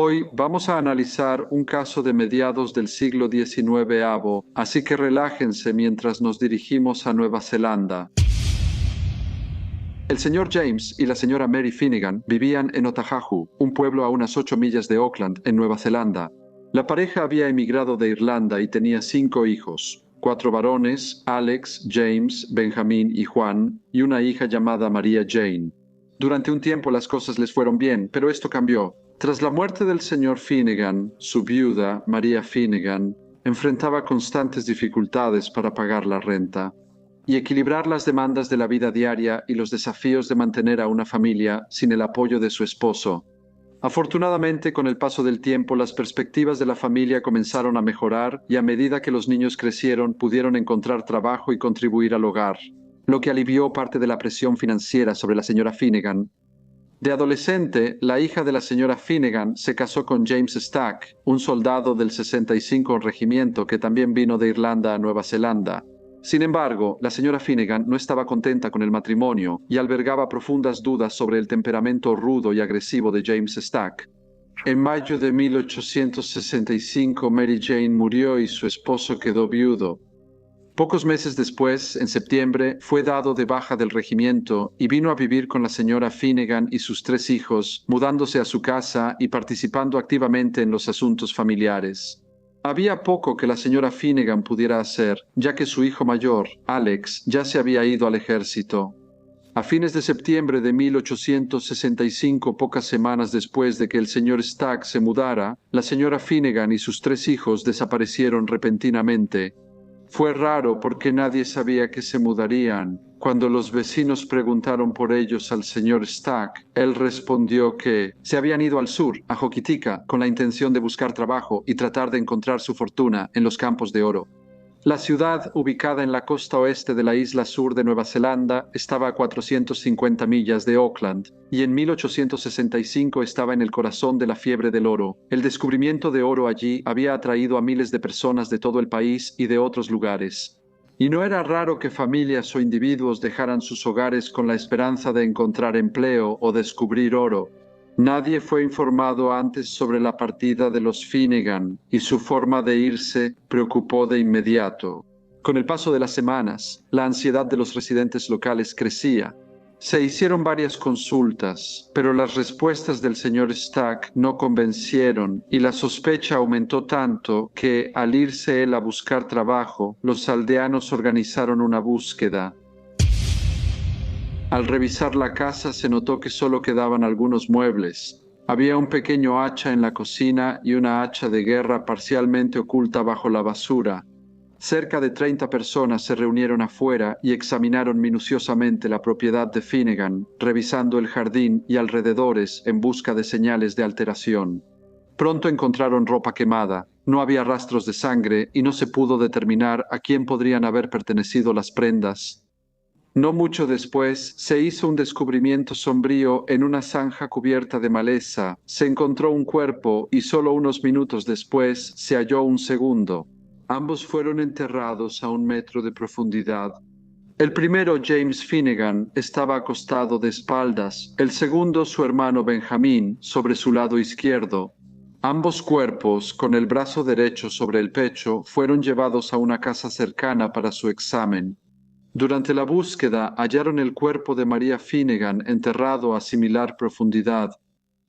Hoy vamos a analizar un caso de mediados del siglo XIX, así que relájense mientras nos dirigimos a Nueva Zelanda. El señor James y la señora Mary Finnegan vivían en Otahuhu, un pueblo a unas 8 millas de Auckland, en Nueva Zelanda. La pareja había emigrado de Irlanda y tenía 5 hijos, 4 varones, Alex, James, Benjamin y Juan, y una hija llamada María Jane. Durante un tiempo las cosas les fueron bien, pero esto cambió. Tras la muerte del señor Finnegan, su viuda, María Finnegan, enfrentaba constantes dificultades para pagar la renta y equilibrar las demandas de la vida diaria y los desafíos de mantener a una familia sin el apoyo de su esposo. Afortunadamente, con el paso del tiempo, las perspectivas de la familia comenzaron a mejorar y a medida que los niños crecieron, pudieron encontrar trabajo y contribuir al hogar, lo que alivió parte de la presión financiera sobre la señora Finnegan. De adolescente, la hija de la señora Finnegan se casó con James Stack, un soldado del 65 Regimiento que también vino de Irlanda a Nueva Zelanda. Sin embargo, la señora Finnegan no estaba contenta con el matrimonio y albergaba profundas dudas sobre el temperamento rudo y agresivo de James Stack. En mayo de 1865, Mary Jane murió y su esposo quedó viudo. Pocos meses después, en septiembre, fue dado de baja del regimiento y vino a vivir con la señora Finnegan y sus 3 hijos, mudándose a su casa y participando activamente en los asuntos familiares. Había poco que la señora Finnegan pudiera hacer, ya que su hijo mayor, Alex, ya se había ido al ejército. A fines de septiembre de 1865, pocas semanas después de que el señor Stack se mudara, la señora Finnegan y sus 3 hijos desaparecieron repentinamente. Fue raro porque nadie sabía que se mudarían. Cuando los vecinos preguntaron por ellos al señor Stack, él respondió que se habían ido al sur, a Hokitika, con la intención de buscar trabajo y tratar de encontrar su fortuna en los campos de oro. La ciudad, ubicada en la costa oeste de la isla sur de Nueva Zelanda, estaba a 450 millas de Auckland y en 1865 estaba en el corazón de la fiebre del oro. El descubrimiento de oro allí había atraído a miles de personas de todo el país y de otros lugares. Y no era raro que familias o individuos dejaran sus hogares con la esperanza de encontrar empleo o descubrir oro. Nadie fue informado antes sobre la partida de los Finnegan y su forma de irse preocupó de inmediato. Con el paso de las semanas, la ansiedad de los residentes locales crecía. Se hicieron varias consultas, pero las respuestas del señor Stack no convencieron y la sospecha aumentó tanto que, al irse él a buscar trabajo, los aldeanos organizaron una búsqueda. Al revisar la casa se notó que solo quedaban algunos muebles. Había un pequeño hacha en la cocina y una hacha de guerra parcialmente oculta bajo la basura. Cerca de 30 personas se reunieron afuera y examinaron minuciosamente la propiedad de Finnegan, revisando el jardín y alrededores en busca de señales de alteración. Pronto encontraron ropa quemada. No había rastros de sangre y no se pudo determinar a quién podrían haber pertenecido las prendas. No mucho después, se hizo un descubrimiento sombrío en una zanja cubierta de maleza. Se encontró un cuerpo y solo unos minutos después se halló un segundo. Ambos fueron enterrados a 1 metro de profundidad. El primero, James Finnegan, estaba acostado de espaldas. El segundo, su hermano Benjamin, sobre su lado izquierdo. Ambos cuerpos, con el brazo derecho sobre el pecho, fueron llevados a una casa cercana para su examen. Durante la búsqueda hallaron el cuerpo de María Finnegan enterrado a similar profundidad.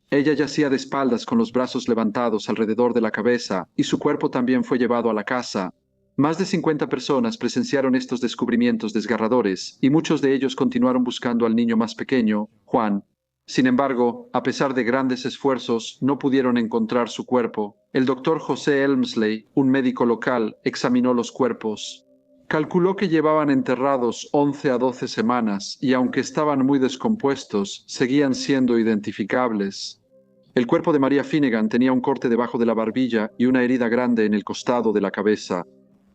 Ella yacía de espaldas con los brazos levantados alrededor de la cabeza y su cuerpo también fue llevado a la casa. Más de 50 personas presenciaron estos descubrimientos desgarradores y muchos de ellos continuaron buscando al niño más pequeño, Juan. Sin embargo, a pesar de grandes esfuerzos, no pudieron encontrar su cuerpo. El doctor José Elmsley, un médico local, examinó los cuerpos. Calculó que llevaban enterrados 11 a 12 semanas y aunque estaban muy descompuestos, seguían siendo identificables. El cuerpo de María Finnegan tenía un corte debajo de la barbilla y una herida grande en el costado de la cabeza,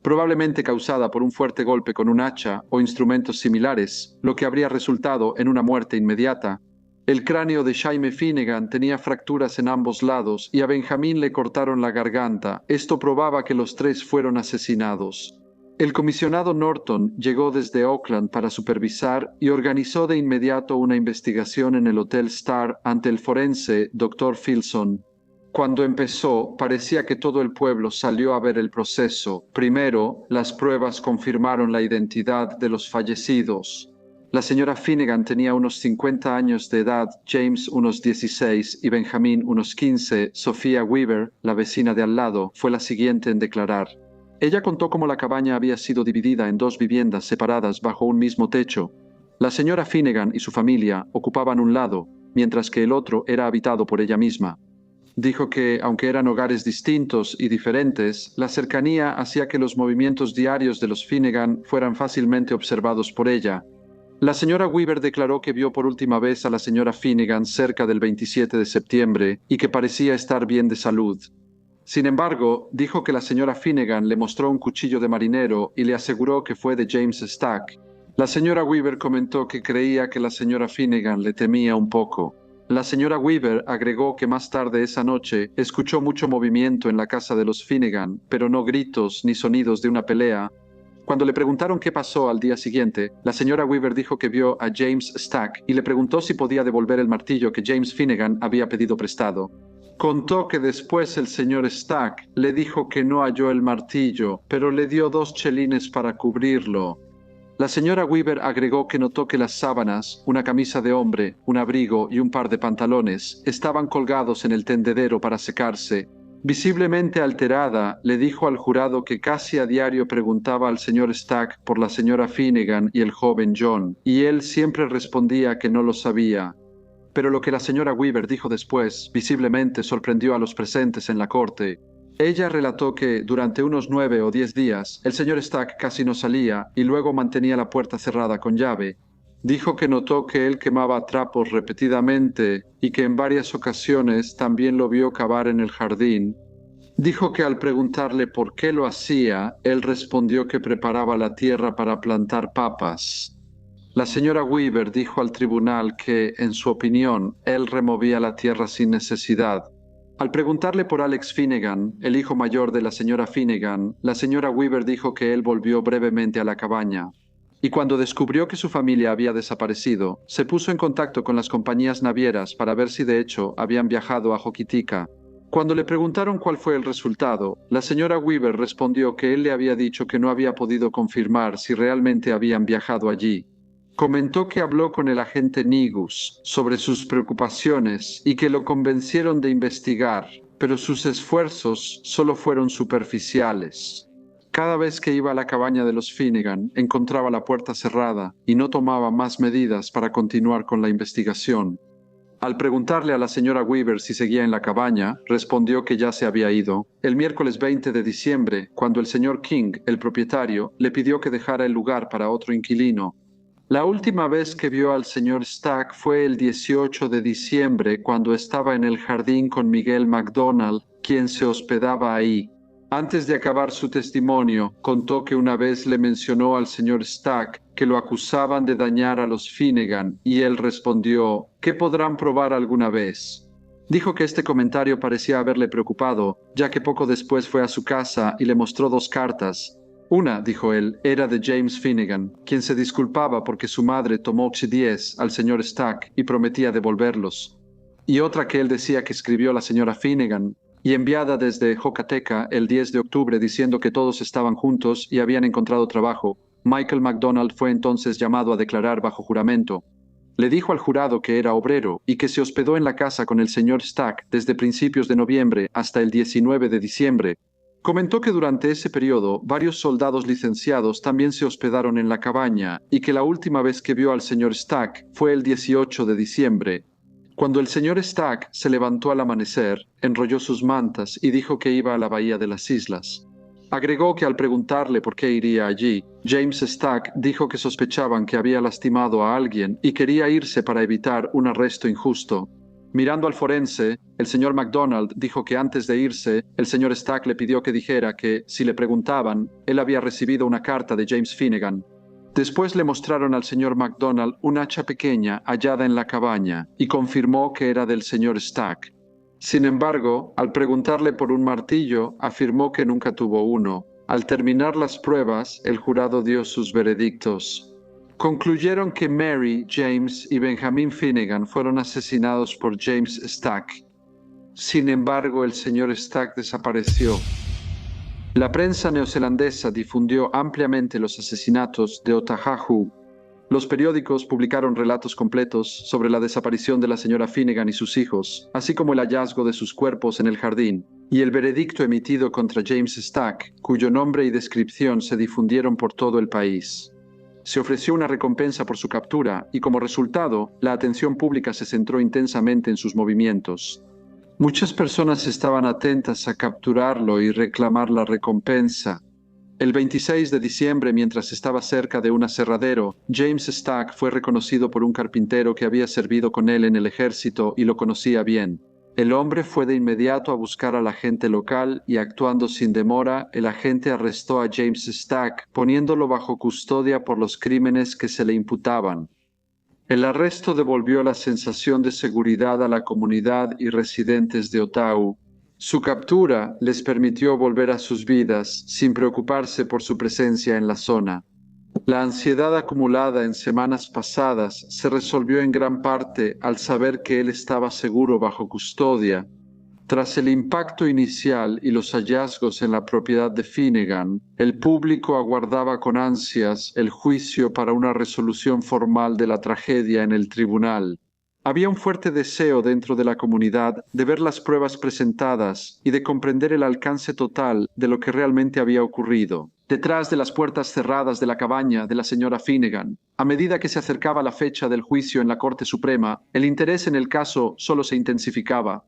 probablemente causada por un fuerte golpe con un hacha o instrumentos similares, lo que habría resultado en una muerte inmediata. El cráneo de Jaime Finnegan tenía fracturas en ambos lados y a Benjamín le cortaron la garganta. Esto probaba que los 3 fueron asesinados. El comisionado Norton llegó desde Auckland para supervisar y organizó de inmediato una investigación en el Hotel Star ante el forense Dr. Filson. Cuando empezó, parecía que todo el pueblo salió a ver el proceso. Primero, las pruebas confirmaron la identidad de los fallecidos. La señora Finnegan tenía unos 50 años de edad, James unos 16 y Benjamin unos 15. Sophia Weaver, la vecina de al lado, fue la siguiente en declarar. Ella contó cómo la cabaña había sido dividida en dos viviendas separadas bajo un mismo techo. La señora Finnegan y su familia ocupaban un lado, mientras que el otro era habitado por ella misma. Dijo que, aunque eran hogares distintos y diferentes, la cercanía hacía que los movimientos diarios de los Finnegan fueran fácilmente observados por ella. La señora Weaver declaró que vio por última vez a la señora Finnegan cerca del 27 de septiembre y que parecía estar bien de salud. Sin embargo, dijo que la señora Finnegan le mostró un cuchillo de marinero y le aseguró que fue de James Stack. La señora Weaver comentó que creía que la señora Finnegan le temía un poco. La señora Weaver agregó que más tarde esa noche escuchó mucho movimiento en la casa de los Finnegan, pero no gritos ni sonidos de una pelea. Cuando le preguntaron qué pasó al día siguiente, la señora Weaver dijo que vio a James Stack y le preguntó si podía devolver el martillo que James Finnegan había pedido prestado. Contó que después el señor Stack le dijo que no halló el martillo, pero le dio 2 chelines para cubrirlo. La señora Weaver agregó que notó que las sábanas, una camisa de hombre, un abrigo y un par de pantalones estaban colgados en el tendedero para secarse. Visiblemente alterada, le dijo al jurado que casi a diario preguntaba al señor Stack por la señora Finnegan y el joven John, y él siempre respondía que no lo sabía. Pero lo que la señora Weaver dijo después visiblemente sorprendió a los presentes en la corte. Ella relató que, durante unos 9 o 10 días, el señor Stack casi no salía y luego mantenía la puerta cerrada con llave. Dijo que notó que él quemaba trapos repetidamente y que en varias ocasiones también lo vio cavar en el jardín. Dijo que al preguntarle por qué lo hacía, él respondió que preparaba la tierra para plantar papas. La señora Weaver dijo al tribunal que, en su opinión, él removía la tierra sin necesidad. Al preguntarle por Alex Finnegan, el hijo mayor de la señora Finnegan, la señora Weaver dijo que él volvió brevemente a la cabaña. Y cuando descubrió que su familia había desaparecido, se puso en contacto con las compañías navieras para ver si de hecho habían viajado a Hokitika. Cuando le preguntaron cuál fue el resultado, la señora Weaver respondió que él le había dicho que no había podido confirmar si realmente habían viajado allí. Comentó que habló con el agente Negus sobre sus preocupaciones y que lo convencieron de investigar, pero sus esfuerzos solo fueron superficiales. Cada vez que iba a la cabaña de los Finnegan, encontraba la puerta cerrada y no tomaba más medidas para continuar con la investigación. Al preguntarle a la señora Weaver si seguía en la cabaña, respondió que ya se había ido. El miércoles 20 de diciembre, cuando el señor King, el propietario, le pidió que dejara el lugar para otro inquilino. La última vez que vio al señor Stack fue el 18 de diciembre, cuando estaba en el jardín con Miguel MacDonald, quien se hospedaba ahí. Antes de acabar su testimonio, contó que una vez le mencionó al señor Stack que lo acusaban de dañar a los Finnegan, y él respondió, ¿qué podrán probar alguna vez? Dijo que este comentario parecía haberle preocupado, ya que poco después fue a su casa y le mostró 2 cartas. Una, dijo él, era de James Finnegan, quien se disculpaba porque su madre tomó Oxy-10 al señor Stack y prometía devolverlos. Y otra que él decía que escribió la señora Finnegan, y enviada desde Hokitika el 10 de octubre diciendo que todos estaban juntos y habían encontrado trabajo. Michael MacDonald fue entonces llamado a declarar bajo juramento. Le dijo al jurado que era obrero y que se hospedó en la casa con el señor Stack desde principios de noviembre hasta el 19 de diciembre. Comentó que durante ese periodo varios soldados licenciados también se hospedaron en la cabaña y que la última vez que vio al señor Stack fue el 18 de diciembre. Cuando el señor Stack se levantó al amanecer, enrolló sus mantas y dijo que iba a la bahía de las islas. Agregó que al preguntarle por qué iría allí, James Stack dijo que sospechaban que había lastimado a alguien y quería irse para evitar un arresto injusto. Mirando al forense, el señor MacDonald dijo que antes de irse, el señor Stack le pidió que dijera que, si le preguntaban, él había recibido una carta de James Finnegan. Después le mostraron al señor MacDonald un hacha pequeña hallada en la cabaña y confirmó que era del señor Stack. Sin embargo, al preguntarle por un martillo, afirmó que nunca tuvo uno. Al terminar las pruebas, el jurado dio sus veredictos. Concluyeron que Mary, James y Benjamin Finnegan fueron asesinados por James Stack. Sin embargo, el señor Stack desapareció. La prensa neozelandesa difundió ampliamente los asesinatos de Otahuhu. Los periódicos publicaron relatos completos sobre la desaparición de la señora Finnegan y sus hijos, así como el hallazgo de sus cuerpos en el jardín, y el veredicto emitido contra James Stack, cuyo nombre y descripción se difundieron por todo el país. Se ofreció una recompensa por su captura y como resultado, la atención pública se centró intensamente en sus movimientos. Muchas personas estaban atentas a capturarlo y reclamar la recompensa. El 26 de diciembre, mientras estaba cerca de un aserradero, James Stack fue reconocido por un carpintero que había servido con él en el ejército y lo conocía bien. El hombre fue de inmediato a buscar a la gente local y actuando sin demora, el agente arrestó a James Stack, poniéndolo bajo custodia por los crímenes que se le imputaban. El arresto devolvió la sensación de seguridad a la comunidad y residentes de Otahu. Su captura les permitió volver a sus vidas sin preocuparse por su presencia en la zona. La ansiedad acumulada en semanas pasadas se resolvió en gran parte al saber que él estaba seguro bajo custodia. Tras el impacto inicial y los hallazgos en la propiedad de Finnegan, el público aguardaba con ansias el juicio para una resolución formal de la tragedia en el tribunal. Había un fuerte deseo dentro de la comunidad de ver las pruebas presentadas y de comprender el alcance total de lo que realmente había ocurrido. Detrás de las puertas cerradas de la cabaña de la señora Finnegan, a medida que se acercaba la fecha del juicio en la Corte Suprema, el interés en el caso solo se intensificaba.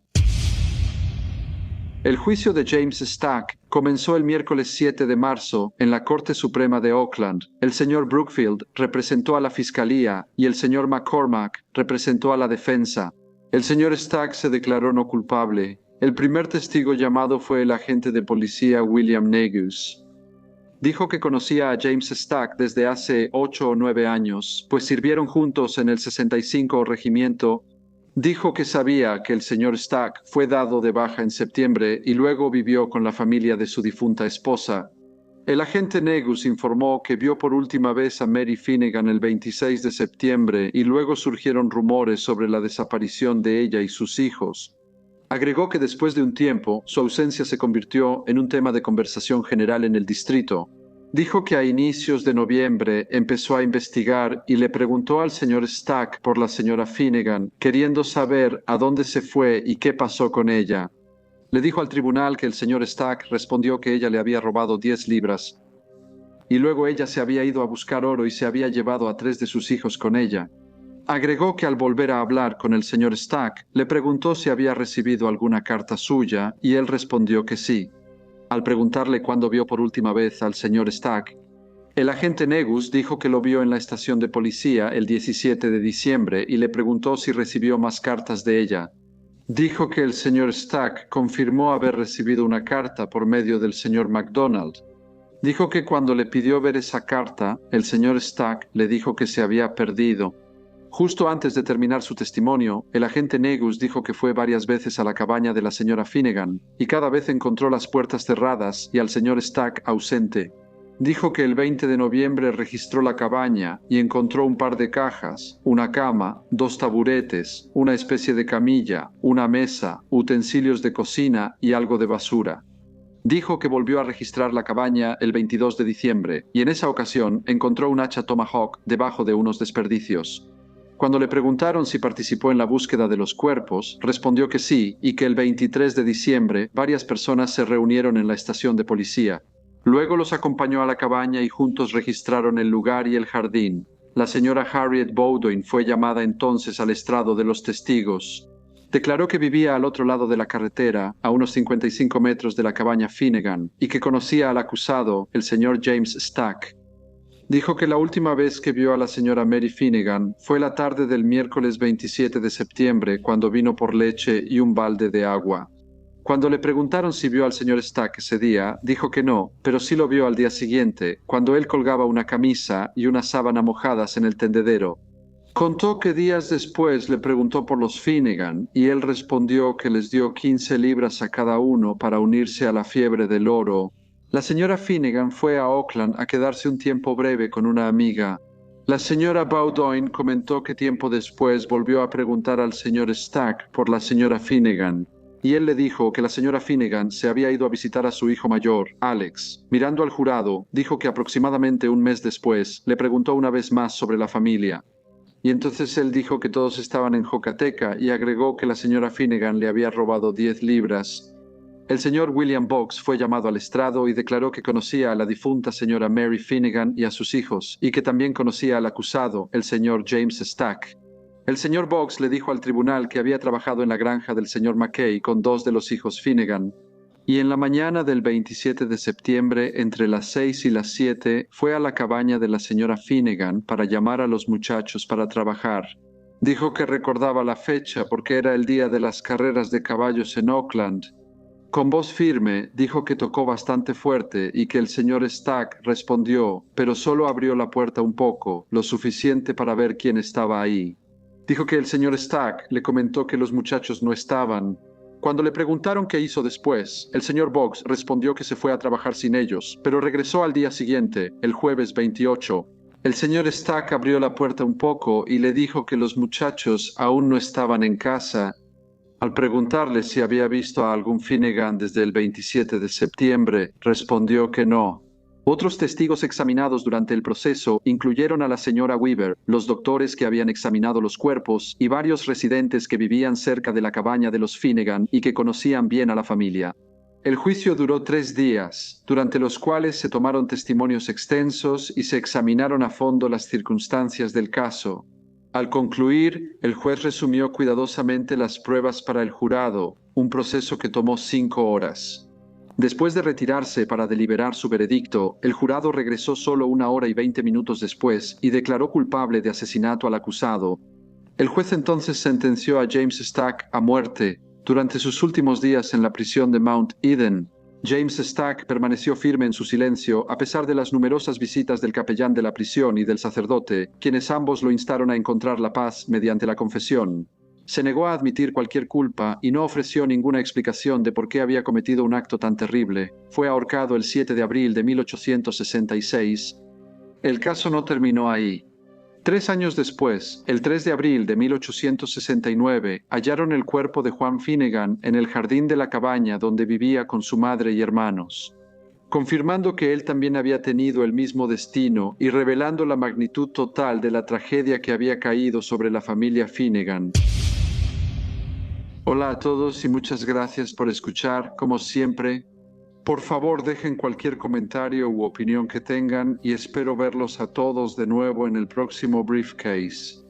El juicio de James Stack comenzó el miércoles 7 de marzo en la Corte Suprema de Auckland. El señor Brookfield representó a la Fiscalía y el señor McCormack representó a la defensa. El señor Stack se declaró no culpable. El primer testigo llamado fue el agente de policía William Negus. Dijo que conocía a James Stack desde hace 8 o 9 años, pues sirvieron juntos en el 65 Regimiento. Dijo que sabía que el señor Stack fue dado de baja en septiembre y luego vivió con la familia de su difunta esposa. El agente Negus informó que vio por última vez a Mary Finnegan el 26 de septiembre y luego surgieron rumores sobre la desaparición de ella y sus hijos. Agregó que después de un tiempo, su ausencia se convirtió en un tema de conversación general en el distrito. Dijo que a inicios de noviembre empezó a investigar y le preguntó al señor Stack por la señora Finnegan, queriendo saber a dónde se fue y qué pasó con ella. Le dijo al tribunal que el señor Stack respondió que ella le había robado 10 libras. Y luego ella se había ido a buscar oro y se había llevado a 3 de sus hijos con ella. Agregó que al volver a hablar con el señor Stack, le preguntó si había recibido alguna carta suya y él respondió que sí. Al preguntarle cuándo vio por última vez al señor Stack, el agente Negus dijo que lo vio en la estación de policía el 17 de diciembre y le preguntó si recibió más cartas de ella. Dijo que el señor Stack confirmó haber recibido una carta por medio del señor MacDonald. Dijo que cuando le pidió ver esa carta, el señor Stack le dijo que se había perdido. Justo antes de terminar su testimonio, el agente Negus dijo que fue varias veces a la cabaña de la señora Finnegan y cada vez encontró las puertas cerradas y al señor Stack ausente. Dijo que el 20 de noviembre registró la cabaña y encontró un par de cajas, una cama, 2 taburetes, una especie de camilla, una mesa, utensilios de cocina y algo de basura. Dijo que volvió a registrar la cabaña el 22 de diciembre y en esa ocasión encontró un hacha Tomahawk debajo de unos desperdicios. Cuando le preguntaron si participó en la búsqueda de los cuerpos, respondió que sí y que el 23 de diciembre varias personas se reunieron en la estación de policía. Luego los acompañó a la cabaña y juntos registraron el lugar y el jardín. La señora Harriet Bowdoin fue llamada entonces al estrado de los testigos. Declaró que vivía al otro lado de la carretera, a unos 55 metros de la cabaña Finnegan, y que conocía al acusado, el señor James Stack. Dijo que la última vez que vio a la señora Mary Finnegan fue la tarde del miércoles 27 de septiembre, cuando vino por leche y un balde de agua. Cuando le preguntaron si vio al señor Stack ese día, dijo que no, pero sí lo vio al día siguiente, cuando él colgaba una camisa y una sábana mojadas en el tendedero. Contó que días después le preguntó por los Finnegan y él respondió que les dio 15 libras a cada uno para unirse a la fiebre del oro. La señora Finnegan fue a Auckland a quedarse un tiempo breve con una amiga. La señora Bowdoin comentó que tiempo después volvió a preguntar al señor Stack por la señora Finnegan. y él le dijo que la señora Finnegan se había ido a visitar a su hijo mayor, Alex. Mirando al jurado, dijo que aproximadamente un mes después le preguntó una vez más sobre la familia. Y entonces él dijo que todos estaban en Hokateca y agregó que la señora Finnegan le había robado 10 libras. El señor William Boggs fue llamado al estrado y declaró que conocía a la difunta señora Mary Finnegan y a sus hijos, y que también conocía al acusado, el señor James Stack. El señor Boggs le dijo al tribunal que había trabajado en la granja del señor Mackay con 2 de los hijos Finnegan, y en la mañana del 27 de septiembre, entre las 6 y las 7, fue a la cabaña de la señora Finnegan para llamar a los muchachos para trabajar. Dijo que recordaba la fecha porque era el día de las carreras de caballos en Oakland. Con voz firme, dijo que tocó bastante fuerte y que el señor Stack respondió, pero solo abrió la puerta un poco, lo suficiente para ver quién estaba ahí. Dijo que el señor Stack le comentó que los muchachos no estaban. Cuando le preguntaron qué hizo después, el señor Boggs respondió que se fue a trabajar sin ellos, pero regresó al día siguiente, el jueves 28. El señor Stack abrió la puerta un poco y le dijo que los muchachos aún no estaban en casa. Al preguntarle si había visto a algún Finnegan desde el 27 de septiembre, respondió que no. Otros testigos examinados durante el proceso incluyeron a la señora Weaver, los doctores que habían examinado los cuerpos y varios residentes que vivían cerca de la cabaña de los Finnegan y que conocían bien a la familia. El juicio duró 3 días, durante los cuales se tomaron testimonios extensos y se examinaron a fondo las circunstancias del caso. Al concluir, el juez resumió cuidadosamente las pruebas para el jurado, un proceso que tomó 5 horas. Después de retirarse para deliberar su veredicto, el jurado regresó solo 1 hora y 20 minutos después y declaró culpable de asesinato al acusado. El juez entonces sentenció a James Stack a muerte. Durante sus últimos días en la prisión de Mount Eden, James Stack permaneció firme en su silencio a pesar de las numerosas visitas del capellán de la prisión y del sacerdote, quienes ambos lo instaron a encontrar la paz mediante la confesión. Se negó a admitir cualquier culpa y no ofreció ninguna explicación de por qué había cometido un acto tan terrible. Fue ahorcado el 7 de abril de 1866. El caso no terminó ahí. 3 años después, el 3 de abril de 1869, hallaron el cuerpo de Juan Finnegan en el jardín de la cabaña donde vivía con su madre y hermanos, confirmando que él también había tenido el mismo destino y revelando la magnitud total de la tragedia que había caído sobre la familia Finnegan. Hola a todos y muchas gracias por escuchar, como siempre. Por favor, dejen cualquier comentario u opinión que tengan y espero verlos a todos de nuevo en el próximo Briefcase.